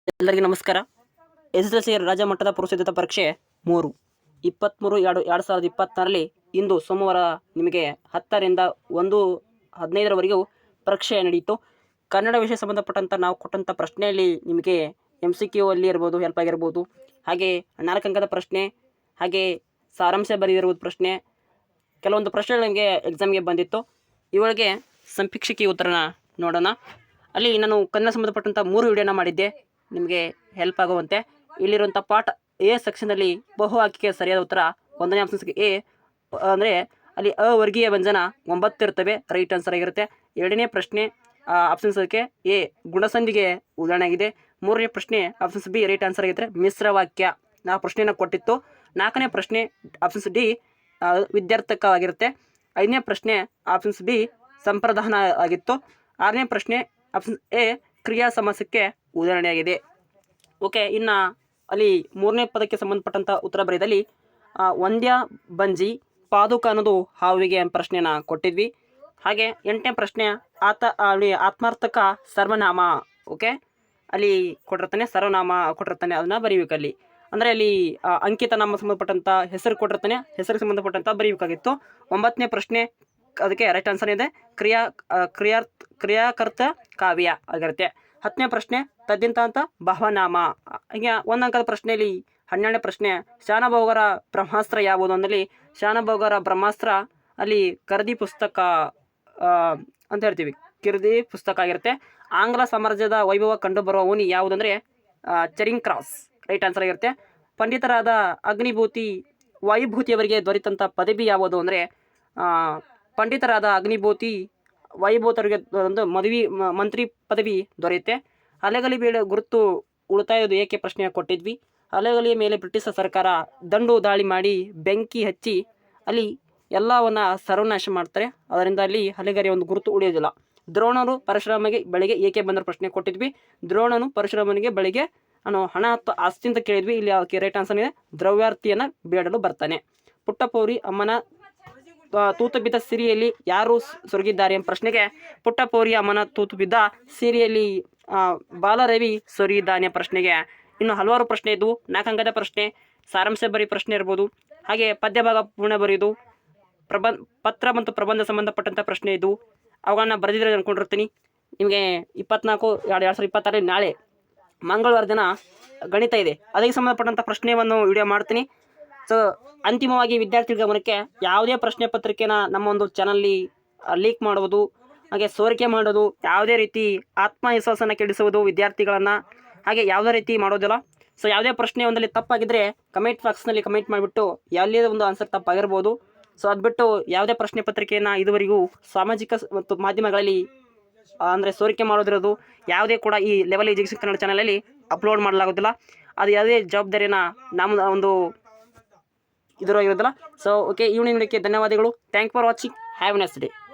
ಎಲ್ಲರಿಗೂ ನಮಸ್ಕಾರ. SSLC ರಾಜ್ಯ ಮಟ್ಟದ ಪೂರ್ವಸಿದ್ಧತಾ ಪರೀಕ್ಷೆ 3/23/2024ರಲ್ಲಿ ಇಂದು ಸೋಮವಾರ ನಿಮಗೆ 10 ರಿಂದ 1:15 ಪರೀಕ್ಷೆ ನಡೆಯಿತು. ಕನ್ನಡ ವಿಷಯ ಸಂಬಂಧಪಟ್ಟಂಥ ನಾವು ಕೊಟ್ಟಂಥ ಪ್ರಶ್ನೆಯಲ್ಲಿ ನಿಮಗೆ MCQ ಅಲ್ಲಿ ಇರ್ಬೋದು, ಹೆಲ್ಪ್ ಆಗಿರ್ಬೋದು, ಹಾಗೆ 4 ಅಂಕದ ಪ್ರಶ್ನೆ, ಹಾಗೆ ಸಾರಾಂಶ ಬರೆದಿರುವುದು ಪ್ರಶ್ನೆ, ಕೆಲವೊಂದು ಪ್ರಶ್ನೆಗಳು ನಿಮಗೆ ಎಕ್ಸಾಮ್ಗೆ ಬಂದಿತ್ತು. ಇವುಗಳಿಗೆ ಸಂಕ್ಷಿಪ್ತ ಉತ್ತರನ ನೋಡೋಣ. ಅಲ್ಲಿ ನಾನು ಕನ್ನಡ ಸಂಬಂಧಪಟ್ಟಂಥ 3 ವಿಡಿಯೋನ ಮಾಡಿದ್ದೆ ನಿಮಗೆ ಹೆಲ್ಪ್ ಆಗುವಂತೆ. ಇಲ್ಲಿರುವಂಥ ಪಾಠ ಎ ಸೆಕ್ಷನಲ್ಲಿ ಬಹು ಆಯ್ಕೆಗೆ ಸರಿಯಾದ ಉತ್ತರ 1ನೇ ಆಪ್ಷನ್ಸ್ಗೆ ಎ, ಅಂದರೆ ಅಲ್ಲಿ ಅವರ್ಗೀಯ ವ್ಯಂಜನ 9 ಇರ್ತವೆ, ರೈಟ್ ಆನ್ಸರ್ ಆಗಿರುತ್ತೆ. 2ನೇ ಪ್ರಶ್ನೆ ಆಪ್ಷನ್ಸ್ಗೆ ಎ ಗುಣಸಂಧಿಗೆ ಉದಾಹರಣೆ ಆಗಿದೆ. 3ನೇ ಪ್ರಶ್ನೆ ಆಪ್ಷನ್ಸ್ ಬಿ ರೈಟ್ ಆನ್ಸರ್ ಆಗಿದ್ದರೆ ಮಿಶ್ರ ವಾಕ್ಯ ಆ ಪ್ರಶ್ನೆಯನ್ನು ಕೊಟ್ಟಿತ್ತು. 4ನೇ ಪ್ರಶ್ನೆ ಆಪ್ಷನ್ಸ್ ಡಿ ವಿದ್ಯಾರ್ಥಕವಾಗಿರುತ್ತೆ. 5ನೇ ಪ್ರಶ್ನೆ ಆಪ್ಷನ್ಸ್ ಬಿ ಸಂಪ್ರದಾನ ಆಗಿತ್ತು. 6ನೇ ಪ್ರಶ್ನೆ ಆಪ್ಷನ್ ಎ ಕ್ರಿಯಾ ಸಮಾಸಕ್ಕೆ ಉದಾಹರಣೆಯಾಗಿದೆ. ಓಕೆ, ಇನ್ನು ಅಲ್ಲಿ 3ನೇ ಪದಕ್ಕೆ ಸಂಬಂಧಪಟ್ಟಂಥ ಉತ್ತರ ಬರೆದಲ್ಲಿ ಒಂದ್ಯ ಬಂಜಿ ಪಾದುಕ ಅನ್ನೋದು ಹಾವಿಗೆ ಪ್ರಶ್ನೆನ ಕೊಟ್ಟಿದ್ವಿ. ಹಾಗೆ 8ನೇ ಪ್ರಶ್ನೆ ಅಲ್ಲಿ ಆತ್ಮಾರ್ಥಕ ಸರ್ವನಾಮ. ಓಕೆ, ಅಲ್ಲಿ ಕೊಟ್ಟಿರ್ತಾನೆ, ಸರ್ವನಾಮ ಕೊಟ್ಟಿರ್ತಾನೆ, ಅದನ್ನು ಬರೀಬೇಕಲ್ಲಿ. ಅಂದರೆ ಅಲ್ಲಿ ಅಂಕಿತ ನಾಮ ಸಂಬಂಧಪಟ್ಟಂಥ ಹೆಸರು ಕೊಟ್ಟಿರ್ತಾನೆ, ಹೆಸರಿಗೆ ಸಂಬಂಧಪಟ್ಟಂಥ ಬರೀಬೇಕಾಗಿತ್ತು. 9ನೇ ಪ್ರಶ್ನೆ ಅದಕ್ಕೆ ರೈಟ್ ಆನ್ಸರ್ ಇದೆ ಕ್ರಿಯಾಕರ್ತ ಕಾವ್ಯ ಆಗಿರುತ್ತೆ. 10ನೇ ಪ್ರಶ್ನೆ ತದ್ದಿಂತ ಅಂತ ಭಾವನಾಮ. ಹೀಗೆ 1 ಅಂಕದ ಪ್ರಶ್ನೆಯಲ್ಲಿ 12ನೇ ಪ್ರಶ್ನೆ ಶಾನಭೋಗರ ಬ್ರಹ್ಮಾಸ್ತ್ರ ಯಾವುದು ಅಂದಲ್ಲಿ ಶಾನಭೋಗರ ಬ್ರಹ್ಮಾಸ್ತ್ರ ಅಲ್ಲಿ ಕರ್ದಿ ಪುಸ್ತಕ ಅಂತ ಹೇಳ್ತೀವಿ, ಕಿರ್ದಿ ಪುಸ್ತಕ ಆಗಿರುತ್ತೆ. ಆಂಗ್ಲ ಸಾಮ್ರಾಜ್ಯದ ವೈಭವ ಕಂಡುಬರುವ ಓಣಿ ಯಾವುದಂದರೆ ಚರಿಂಗ್ ಕ್ರಾಸ್, ರೈಟ್ ಆನ್ಸರ್ ಆಗಿರುತ್ತೆ. ಪಂಡಿತರಾದ ಅಗ್ನಿಭೂತಿ ವಾಯುಭೂತಿಯವರಿಗೆ ದೊರೆತಂಥ ಪದವಿ ಯಾವುದು ಅಂದರೆ ಪಂಡಿತರಾದ ಅಗ್ನಿಭೂತಿ ವೈಭೂತರಿಗೆ ಒಂದು ಮಂತ್ರಿ ಪದವಿ ದೊರೆಯುತ್ತೆ. ಅಲೆಗಲಿ ಬೇಡ ಗುರುತು ಉಳಿತಾಯದು ಏಕೆ ಪ್ರಶ್ನೆ ಕೊಟ್ಟಿದ್ವಿ. ಅಲೆಗಲಿಯ ಮೇಲೆ ಬ್ರಿಟಿಷ್ ಸರ್ಕಾರ ದಂಡು ದಾಳಿ ಮಾಡಿ ಬೆಂಕಿ ಹಚ್ಚಿ ಅಲ್ಲಿ ಎಲ್ಲವನ್ನು ಸರ್ವನಾಶ ಮಾಡ್ತಾರೆ, ಅದರಿಂದ ಅಲ್ಲಿ ಅಲೆಗಲಿಯ ಒಂದು ಗುರುತು ಉಳಿಯೋದಿಲ್ಲ. ದ್ರೋಣರು ಪರಶುರಾಮನಿಗೆ ಬೆಳಗ್ಗೆ ಏಕೆ ಬಂದರೂ ಪ್ರಶ್ನೆ ಕೊಟ್ಟಿದ್ವಿ. ದ್ರೋಣನು ಪರಶುರಾಮನಿಗೆ ಬೆಳಗ್ಗೆ ಹಣ ಅಥವಾ ಆಸ್ತಿ ಅಂತ ಕೇಳಿದ್ವಿ. ಇಲ್ಲಿ ಅದಕ್ಕೆ ರೈಟ್ ಆನ್ಸರ್ ಇದೆ ದ್ರವ್ಯಾರ್ಥಿಯನ್ನು ಬೇಡಲು ಬರ್ತಾನೆ. ಪುಟ್ಟಪೌರಿ ಅಮ್ಮನ ತೂತು ಬಿದ್ದ ಸಿರಿಯಲ್ಲಿ ಯಾರು ಸೊರಗಿದ್ದಾರೆ ಎಂಬ ಪ್ರಶ್ನೆಗೆ ಪುಟ್ಟಪೌರಿ ಅಮ್ಮನ ತೂತು ಬಿದ್ದ ಸಿರಿಯಲ್ಲಿ ಬಾಲರವಿ ಸೊರಗಿದ್ದಾನೆ ಪ್ರಶ್ನೆಗೆ ಇನ್ನು ಹಲವಾರು ಪ್ರಶ್ನೆ ಇದ್ದವು. 4 ಅಂಕದ ಪ್ರಶ್ನೆ, ಸಾರಾಂಶ ಬರಿ ಪ್ರಶ್ನೆ ಇರ್ಬೋದು, ಹಾಗೆ ಪದ್ಯಭಾಗ ಪೂರ್ಣ ಬರೆಯೋದು, ಪತ್ರ ಮತ್ತು ಪ್ರಬಂಧ ಸಂಬಂಧಪಟ್ಟಂಥ ಪ್ರಶ್ನೆ ಇದ್ದವು. ಅವುಗಳನ್ನ ಬರೆದಿದ್ರೆ ಅಂದ್ಕೊಂಡಿರ್ತೀನಿ. ನಿಮಗೆ 24/2/2026 ನಾಳೆ ಮಂಗಳವಾರ ದಿನ ಗಣಿತ ಇದೆ, ಅದಕ್ಕೆ ಸಂಬಂಧಪಟ್ಟಂಥ ಪ್ರಶ್ನೆಯನ್ನು ವಿಡಿಯೋ ಮಾಡ್ತೀನಿ. ಸೊ ಅಂತಿಮವಾಗಿ ವಿದ್ಯಾರ್ಥಿಗಳ ಗಮನಕ್ಕೆ ಯಾವುದೇ ಪ್ರಶ್ನೆ ಪತ್ರಿಕೆನ ನಮ್ಮ ಒಂದು ಚಾನಲ್ಲಿ ಲೀಕ್ ಮಾಡುವುದು, ಹಾಗೆ ಸೋರಿಕೆ ಮಾಡೋದು, ಯಾವುದೇ ರೀತಿ ಆತ್ಮವಿಶ್ವಾಸನ ಕೆಡಿಸುವುದು ವಿದ್ಯಾರ್ಥಿಗಳನ್ನು, ಹಾಗೆ ಯಾವುದೇ ರೀತಿ ಮಾಡೋದಿಲ್ಲ. ಸೊ ಯಾವುದೇ ಪ್ರಶ್ನೆ ಒಂದಲ್ಲಿ ತಪ್ಪಾಗಿದ್ದರೆ ಕಮೆಂಟ್ ಬಾಕ್ಸ್ನಲ್ಲಿ ಕಮೆಂಟ್ ಮಾಡಿಬಿಟ್ಟು ಯಾವುದೇ ಒಂದು ಆನ್ಸರ್ ತಪ್ಪಾಗಿರ್ಬೋದು. ಸೊ ಅದು ಬಿಟ್ಟು ಯಾವುದೇ ಪ್ರಶ್ನೆ ಪತ್ರಿಕೆಯನ್ನು ಇದುವರೆಗೂ ಸಾಮಾಜಿಕ ಮತ್ತು ಮಾಧ್ಯಮಗಳಲ್ಲಿ ಅಂದರೆ ಸೋರಿಕೆ ಮಾಡೋದಿರೋದು ಯಾವುದೇ ಕೂಡ ಈ ಲೆವೆಲ್ ಎಜುಕೇಷನ್ ಕನ್ನಡ ಚಾನಲಲ್ಲಿ ಅಪ್ಲೋಡ್ ಮಾಡಲಾಗೋದಿಲ್ಲ. ಅದು ಯಾವುದೇ ಜವಾಬ್ದಾರಿನ ನಮ್ಮ ಒಂದು ಇರೋದಿಲ್ಲ. ಸೊ ಓಕೆ, ಈ ವಿಡಿಯೋಕ್ಕೆ ಧನ್ಯವಾದಗಳು. Thank for watching. Have A nice day.